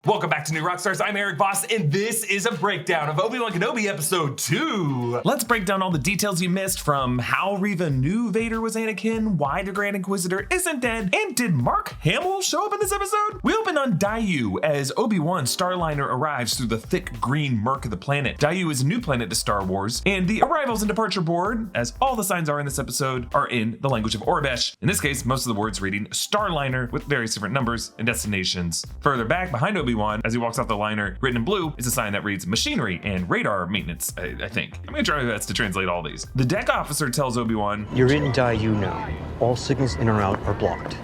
Welcome back to New Rockstars. I'm Erik Voss, and this is a breakdown of Obi-Wan Kenobi Episode 2. Let's break down all the details you missed, from how Reva knew Vader was Anakin, why the Grand Inquisitor isn't dead, and did Mark Hamill show up in this episode? We open on Daiyu as Obi-Wan's Starliner arrives through the thick green murk of the planet. Daiyu is a new planet to Star Wars, and the arrivals and departure board, as all the signs are in this episode, are in the language of Aurebesh. In this case, most of the words reading Starliner with various different numbers and destinations. Further back, behind Obi-Wan, as he walks off the liner, written in blue, is a sign that reads machinery and radar maintenance, I think. I'm gonna try my best to translate all these. The deck officer tells Obi-Wan, "You're in Daiyu now. All signals in or out are blocked.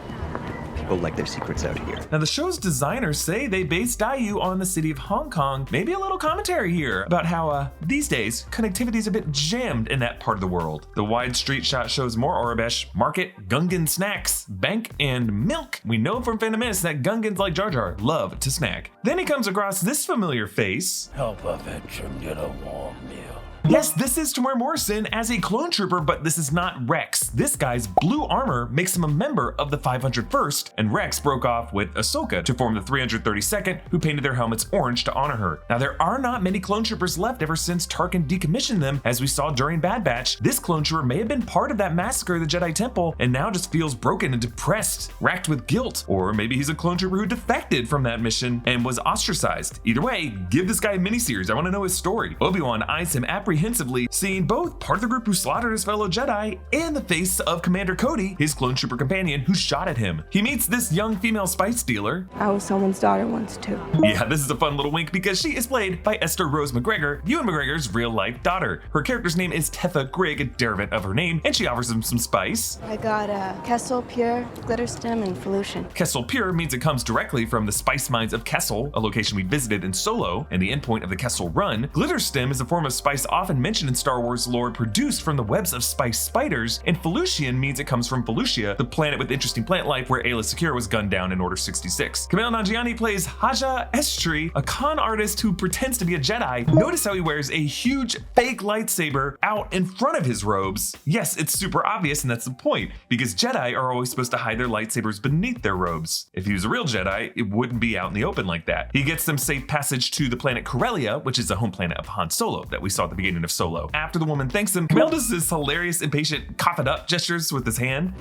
People like their secrets out here." Now the show's designers say they based Daiyu on the city of Hong Kong. Maybe a little commentary here about how these days connectivity is a bit jammed in that part of the world. The wide street shot shows more Aurebesh, market, Gungan snacks, bank, and milk. We know from Phantom Menace that Gungans like Jar Jar love to snack. Then he comes across this familiar face. "Help a veteran get a warm meal." Yes, this is Tamora Morrison as a clone trooper, but this is not Rex. This guy's blue armor makes him a member of the 501st, and Rex broke off with Ahsoka to form the 332nd, who painted their helmets orange to honor her. Now, there are not many clone troopers left ever since Tarkin decommissioned them, as we saw during Bad Batch. This clone trooper may have been part of that massacre of the Jedi Temple, and now just feels broken and depressed, racked with guilt. Or maybe he's a clone trooper who defected from that mission and was ostracized. Either way, give this guy a miniseries. I want to know his story. Obi-Wan eyes him apprehensively, seeing both part of the group who slaughtered his fellow Jedi and the face of Commander Cody, his clone trooper companion who shot at him. He meets this young female spice dealer. "I was someone's daughter once too." Yeah, this is a fun little wink because she is played by Esther Rose McGregor, Ewan McGregor's real-life daughter. Her character's name is Tetha Grigg, a derivative of her name, and she offers him some spice. "I got Kessel, Pure, Glitter Stem, and Felution." Kessel Pure means it comes directly from the spice mines of Kessel, a location we visited in Solo, and the endpoint of the Kessel Run. Glitter Stem is a form of spice often mentioned in Star Wars lore, produced from the webs of spice spiders, and Felucian means it comes from Felucia, the planet with interesting plant life where Aayla Secura was gunned down in Order 66. Kumail Nanjiani plays Haja Estri, a con artist who pretends to be a Jedi. Notice how he wears a huge fake lightsaber out in front of his robes. Yes, it's super obvious, and that's the point, because Jedi are always supposed to hide their lightsabers beneath their robes. If he was a real Jedi, it wouldn't be out in the open like that. He gets them safe passage to the planet Corellia, which is the home planet of Han Solo that we saw at the beginning of Solo. After the woman thanks him, Kumail does his hilarious, impatient, cough it up gestures with his hand.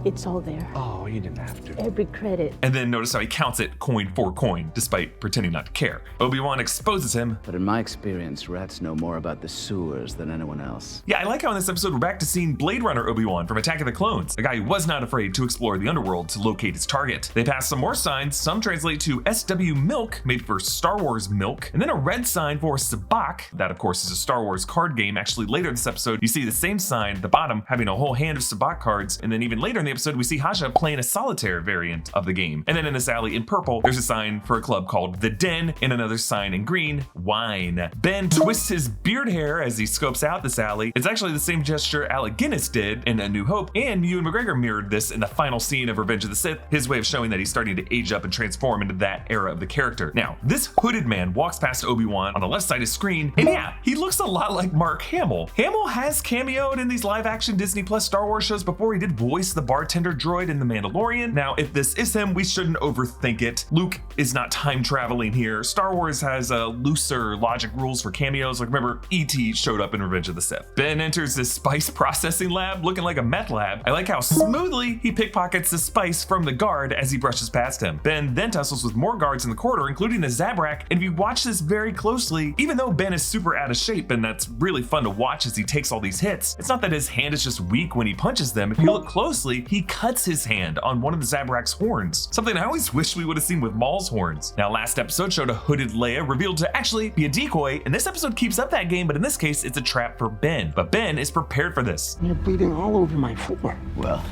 "It's all there. Oh, you didn't have to. Every credit." And then notice how he counts it coin for coin, despite pretending not to care. Obi-Wan exposes him. "But in my experience, rats know more about the sewers than anyone else." Yeah, I like how in this episode we're back to seeing Blade Runner Obi-Wan from Attack of the Clones, a guy who was not afraid to explore the underworld to locate his target. They pass some more signs, some translate to SW Milk, made for Star Wars Milk, and then a red sign for Sabacc. That, of course, is a Star Wars card game. Actually, later in this episode, you see the same sign at the bottom, having a whole hand of Sabacc cards, and then even later in the episode, we see Haja playing a solitaire variant of the game. And then in this alley in purple, there's a sign for a club called The Den, and another sign in green, Wine. Ben twists his beard hair as he scopes out this alley. It's actually the same gesture Alec Guinness did in A New Hope, and Ewan McGregor mirrored this in the final scene of Revenge of the Sith, his way of showing that he's starting to age up and transform into that era of the character. Now, this hooded man walks past Obi-Wan on the left side of the screen, and yeah, he looks a lot like Mark Hamill. Hamill has cameoed in these live-action Disney Plus Star Wars shows before. He did voice the bartender droid in The Mandalorian. Now, if this is him, we shouldn't overthink it. Luke is not time traveling here. Star Wars has looser logic rules for cameos. Like, remember, E.T. showed up in Revenge of the Sith. Ben enters this spice processing lab looking like a meth lab. I like how smoothly he pickpockets the spice from the guard as he brushes past him. Ben then tussles with more guards in the corridor, including the Zabrak, and if you watch this very closely, even though Ben is super out of shape, and that's really fun to watch as he takes all these hits, it's not that his hand is just weak when he punches them. If you look closely, he cuts his hand on one of the Zabrak's horns, something I always wish we would have seen with Maul's horns. Now, last episode showed a hooded Leia revealed to actually be a decoy, and this episode keeps up that game, but in this case, it's a trap for Ben. But Ben is prepared for this. You're bleeding all over my floor. Well,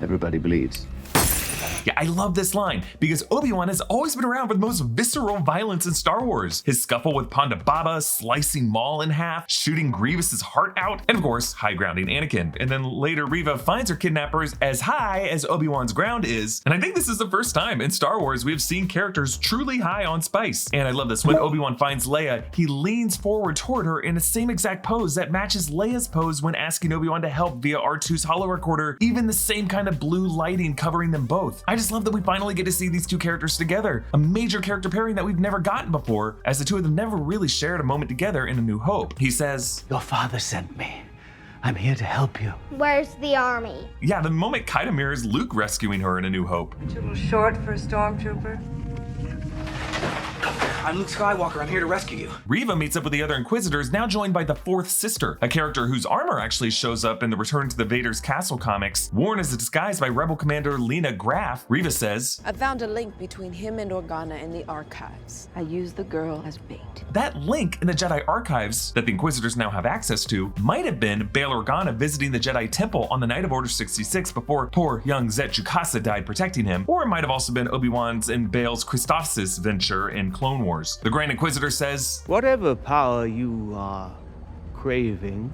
everybody bleeds. Yeah, I love this line because Obi-Wan has always been around for the most visceral violence in Star Wars. His scuffle with Ponda Baba, slicing Maul in half, shooting Grievous's heart out, and of course, high grounding Anakin. And then later, Reva finds her kidnappers as high as Obi-Wan's ground is. And I think this is the first time in Star Wars we have seen characters truly high on spice. And I love this. When Obi-Wan finds Leia, he leans forward toward her in the same exact pose that matches Leia's pose when asking Obi-Wan to help via R2's holo recorder, even the same kind of blue lighting covering them both. I just love that we finally get to see these two characters together, a major character pairing that we've never gotten before, as the two of them never really shared a moment together in A New Hope. He says, Your father sent me. I'm here to help you. Where's the army? yeah, the moment kinda mirrors Luke rescuing her in A New Hope. Too little short for a stormtrooper. I'm Luke Skywalker. I'm here to rescue you. Reva meets up with the other Inquisitors, now joined by the fourth sister, a character whose armor actually shows up in the Return to the Vader's Castle comics, worn as a disguise by Rebel Commander Lena Graff. Reva says, I found a link between him and Organa in the archives. I used the girl as bait. that link in the Jedi archives that the Inquisitors now have access to might have been Bail Organa visiting the Jedi Temple on the night of Order 66 before poor young Zet Jukasa died protecting him, or it might have also been Obi-Wan's and Bail's Christophsis venture in Clone Wars. The Grand Inquisitor says, whatever power you are craving,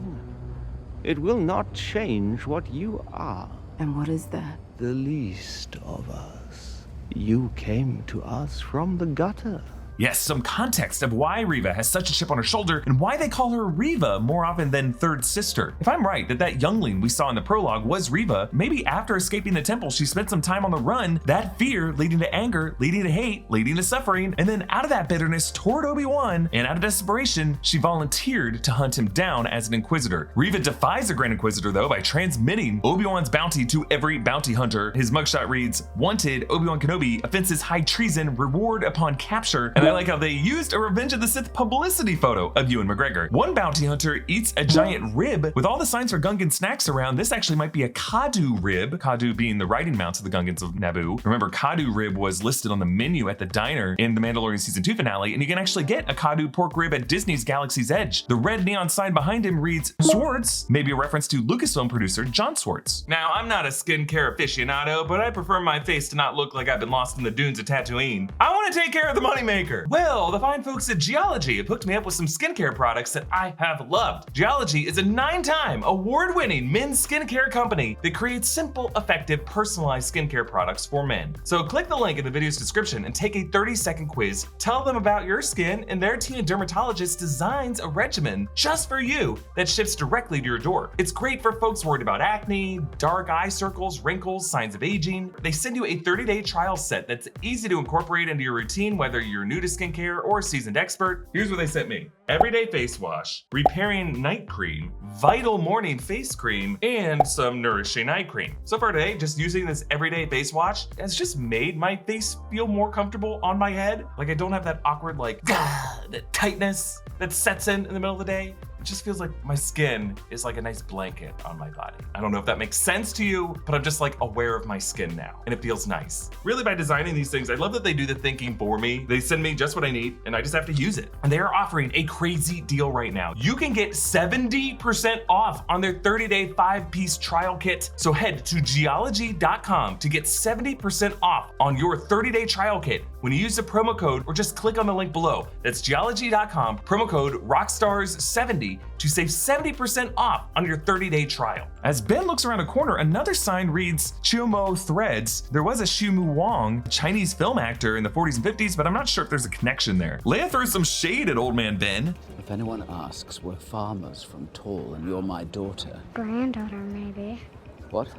it will not change what you are. And what is that? The least of us. You came to us from the gutter. yes, some context of why Reva has such a chip on her shoulder and why they call her Reva more often than third sister. If I'm right that youngling we saw in the prologue was Reva, maybe after escaping the temple she spent some time on the run, that fear leading to anger, leading to hate, leading to suffering, and then out of that bitterness toward Obi-Wan, and out of desperation, she volunteered to hunt him down as an Inquisitor. Reva defies the Grand Inquisitor though by transmitting Obi-Wan's bounty to every bounty hunter. His mugshot reads, wanted Obi-Wan Kenobi, offenses high treason, reward upon capture, and I like how they used a Revenge of the Sith publicity photo of Ewan McGregor. One bounty hunter eats a giant rib with all the signs for Gungan snacks around. This actually might be a Kadu rib, Kadu being the riding mounts of the Gungans of Naboo. Remember, Kadu rib was listed on the menu at the diner in the Mandalorian Season 2 finale, and you can actually get a Kadu pork rib at Disney's Galaxy's Edge. The red neon sign behind him reads Swartz, maybe a reference to Lucasfilm producer John Swartz. Now, I'm not a skincare aficionado, but I prefer my face to not look like I've been lost in the dunes of Tatooine. I want to take care of the moneymaker. Well, the fine folks at Geology have hooked me up with some skincare products that I have loved. Geology is a 9-time award-winning men's skincare company that creates simple, effective, personalized skincare products for men. So click the link in the video's description and take a 30-second quiz. Tell them about your skin, and their team of dermatologists designs a regimen just for you that ships directly to your door. It's great for folks worried about acne, dark eye circles, wrinkles, signs of aging. They send you a 30-day trial set that's easy to incorporate into your routine, whether you're new to skincare or a seasoned expert. Here's what they sent me: everyday face wash, repairing night cream, vital morning face cream, and some nourishing eye cream. So far today, just using this everyday face wash has just made my face feel more comfortable on my head. Like I don't have that awkward that tightness that sets in the middle of the day. It just feels like my skin is like a nice blanket on my body. I don't know if that makes sense to you, but I'm just like aware of my skin now, and it feels nice. Really, by designing these things, I love that they do the thinking for me. They send me just what I need, and I just have to use it. And they are offering a crazy deal right now. You can get 70% off on their 30-day 5-piece trial kit. So head to geology.com to get 70% off on your 30-day trial kit when you use the promo code or just click on the link below. That's geology.com, promo code ROCKSTARS70 to save 70% off on your 30-day trial. As Ben looks around a corner, another sign reads Chiumo Threads. There was a Xiumu Wang, a Chinese film actor in the 40s and 50s, but I'm not sure if there's a connection there. Leia throws some shade at old man Ben. If anyone asks, we're farmers from Tall, and you're my daughter. Granddaughter, maybe. What?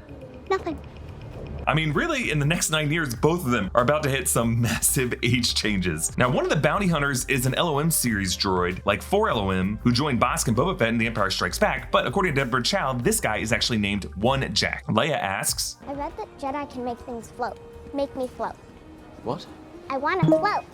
Nothing. I mean, really, in the next 9 years, both of them are about to hit some massive age changes. Now, one of the bounty hunters is an LOM series droid, like 4LOM, who joined Bosk and Boba Fett in The Empire Strikes Back, but according to Deborah Chow, this guy is actually named One Jack. Leia asks, I read that Jedi can make things float. Make me float. What? I want to float.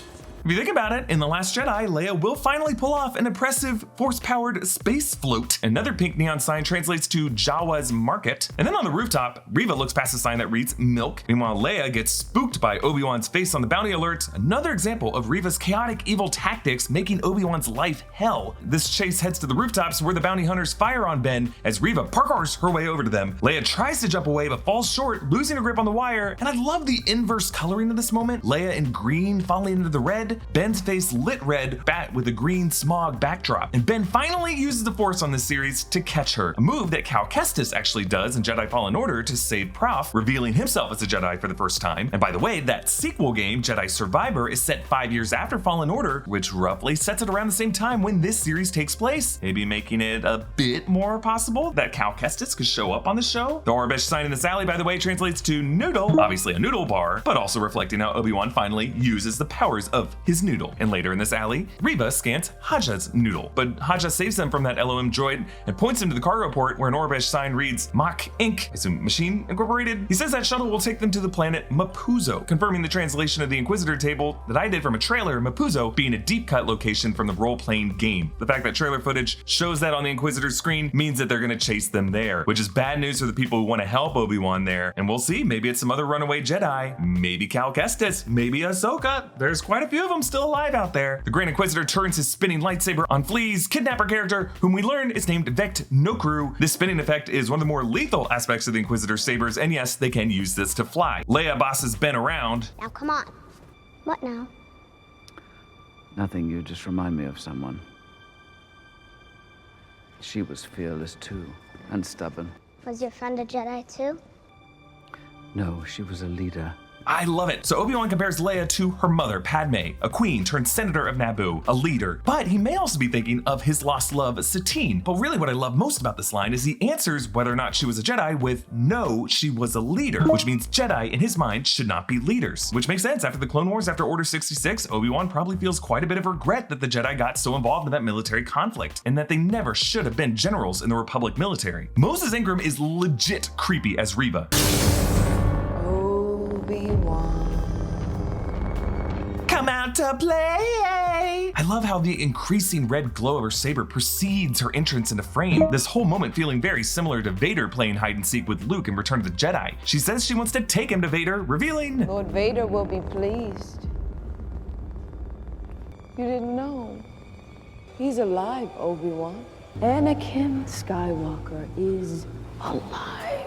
if you think about it, in The Last Jedi, Leia will finally pull off an impressive force-powered space float. Another pink neon sign translates to Jawa's Market. And then on the rooftop, Reva looks past a sign that reads Milk. Meanwhile, Leia gets spooked by Obi-Wan's face on the bounty alert. Another example of Reva's chaotic evil tactics making Obi-Wan's life hell. This chase heads to the rooftops where the bounty hunters fire on Ben as Reva parkours her way over to them. Leia tries to jump away but falls short, losing her grip on the wire. And I love the inverse coloring of this moment. Leia in green falling into the red. red, Ben's face lit red, bat with a green smog backdrop. And Ben finally uses the Force on this series to catch her, a move that Cal Kestis actually does in Jedi Fallen Order to save Prof, revealing himself as a Jedi for the first time. And by the way, that sequel game, Jedi Survivor, is set 5 years after Fallen Order, which roughly sets it around the same time when this series takes place, maybe making it a bit more possible that Cal Kestis could show up on the show. The Orbish sign in this alley, by the way, translates to noodle, obviously a noodle bar, but also reflecting how Obi-Wan finally uses the powers of his noodle. And later in this alley, Reva scans Haja's noodle, but Haja saves them from that LOM droid and points him to the cargo port where an Orbish sign reads Mach Inc., assume Machine Incorporated. He says that shuttle will take them to the planet Mapuzo, confirming the translation of the Inquisitor table that I did from a trailer, Mapuzo being a deep cut location from the role-playing game. The fact that trailer footage shows that on the Inquisitor's screen means that they're gonna chase them there, which is bad news for the people who want to help Obi-Wan there. And we'll see, maybe it's some other runaway Jedi, maybe Cal Kestis, maybe Ahsoka. There's quite a few of them still alive out there. The Grand Inquisitor turns his spinning lightsaber on Flea's kidnapper character, whom we learn is named Vect Nokru. This spinning effect is one of the more lethal aspects of the Inquisitor sabers, and yes, they can use this to fly. Leia bosses Ben around. Now come on. What now? Nothing, you just remind me of someone. She was fearless too, and stubborn. Was your friend a Jedi too? No, she was a leader. I love it. So Obi-Wan compares Leia to her mother, Padme, a queen turned senator of Naboo, a leader. But he may also be thinking of his lost love, Satine. But really what I love most about this line is he answers whether or not she was a Jedi with no, she was a leader, which means Jedi in his mind should not be leaders. Which makes sense. After the Clone Wars, after Order 66, Obi-Wan probably feels quite a bit of regret that the Jedi got so involved in that military conflict and that they never should have been generals in the Republic military. Moses Ingram is legit creepy as Reva. Come out to play! I love how the increasing red glow of her saber precedes her entrance into frame. This whole moment feeling very similar to Vader playing hide and seek with Luke in Return of the Jedi. She says she wants to take him to Vader, revealing Lord Vader will be pleased. You didn't know. He's alive, Obi-Wan. Anakin Skywalker is alive.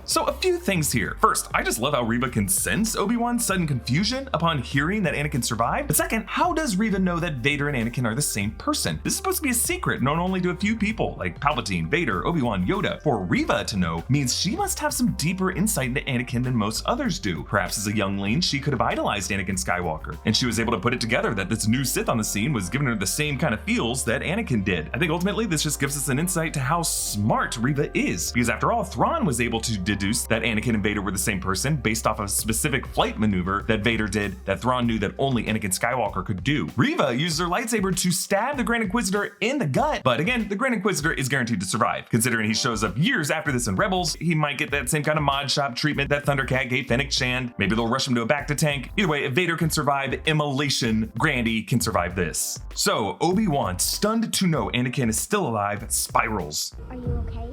So a few things here. First, I just love how Reva can sense Obi-Wan's sudden confusion upon hearing that Anakin survived. But second, how does Reva know that Vader and Anakin are the same person? This is supposed to be a secret known only to a few people, like Palpatine, Vader, Obi-Wan, Yoda. For Reva to know means she must have some deeper insight into Anakin than most others do. Perhaps as a youngling, she could have idolized Anakin Skywalker, and she was able to put it together that this new Sith on the scene was giving her the same kind of feels that Anakin did. I think ultimately this just gives us an insight to how smart Reva is, because after all, Thrawn was able to deduce that Anakin and Vader were the same person based off of a specific flight maneuver that Vader did that Thrawn knew that only Anakin Skywalker could do. Reva uses her lightsaber to stab the Grand Inquisitor in the gut, but again, the Grand Inquisitor is guaranteed to survive. Considering he shows up years after this in Rebels, he might get that same kind of mod shop treatment that Thundercat gave Fennec Shand. Maybe they'll rush him to a bacta tank. Either way, if Vader can survive immolation, Grandy can survive this. So Obi-Wan, stunned to know Anakin is still alive, spirals. Are you okay?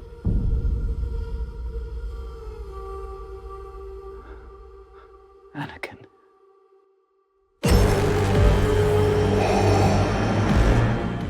Anakin.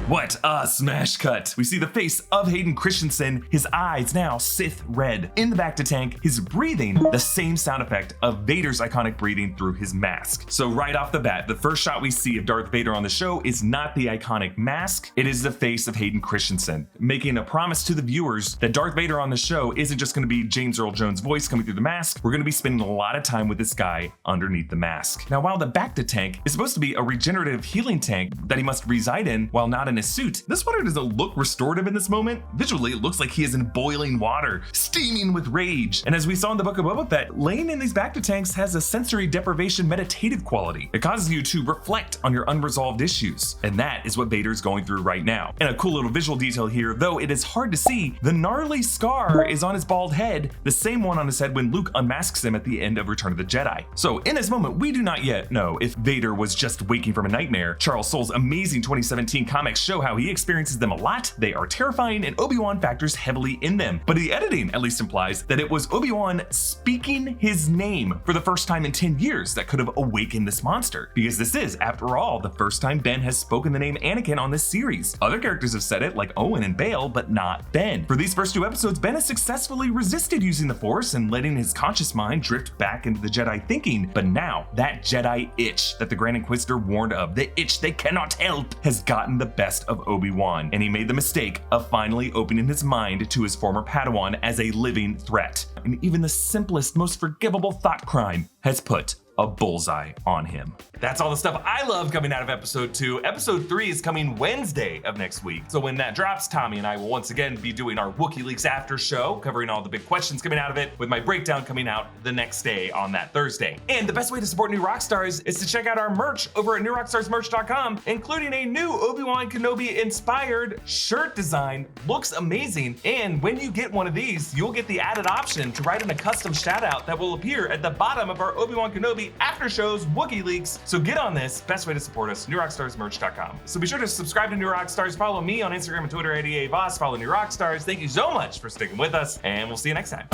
What a smash cut! We see the face of Hayden Christiansen, his eyes now Sith red. In the bacta tank, his breathing, the same sound effect of Vader's iconic breathing through his mask. So right off the bat, the first shot we see of Darth Vader on the show is not the iconic mask, it is the face of Hayden Christiansen, making a promise to the viewers that Darth Vader on the show isn't just gonna be James Earl Jones' voice coming through the mask, we're gonna be spending a lot of time with this guy underneath the mask. Now, while the bacta tank is supposed to be a regenerative healing tank that he must reside in while not in his suit, this water doesn't look restorative in this moment. Visually, it looks like he is in boiling water, steaming with rage. And as we saw in the Book of Boba Fett, laying in these bacta tanks has a sensory deprivation meditative quality. It causes you to reflect on your unresolved issues. And that is what Vader's going through right now. And a cool little visual detail here, though it is hard to see, the gnarly scar is on his bald head, the same one on his head when Luke unmasks him at the end of Return of the Jedi. So in this moment, we do not yet know if Vader was just waking from a nightmare. Charles Soule's amazing 2017 comic show how he experiences them a lot, they are terrifying, and Obi-Wan factors heavily in them. But the editing at least implies that it was Obi-Wan speaking his name for the first time in 10 years that could have awakened this monster. Because this is, after all, the first time Ben has spoken the name Anakin on this series. Other characters have said it, like Owen and Bale, but not Ben. For these first 2 episodes, Ben has successfully resisted using the Force and letting his conscious mind drift back into the Jedi thinking, but now that Jedi itch that the Grand Inquisitor warned of, the itch they cannot help, has gotten the best of Obi-Wan, and he made the mistake of finally opening his mind to his former Padawan as a living threat. And even the simplest, most forgivable thought crime has put a bullseye on him. That's all the stuff I love coming out of episode 2. Episode 3 is coming Wednesday of next week. So when that drops, Tommy and I will once again be doing our Wookiee Leaks after show, covering all the big questions coming out of it, with my breakdown coming out the next day on that Thursday. And the best way to support New Rockstars is to check out our merch over at newrockstarsmerch.com, including a new Obi-Wan Kenobi inspired shirt design. Looks amazing. And when you get one of these, you'll get the added option to write in a custom shout out that will appear at the bottom of our Obi-Wan Kenobi after shows Wookiee Leaks. So get on this. Best way to support us, newrockstarsmerch.com. So be sure to subscribe to New Rockstars. Follow me on Instagram and Twitter at Erik Voss. Follow New Rockstars. Thank you so much for sticking with us, and we'll see you next time.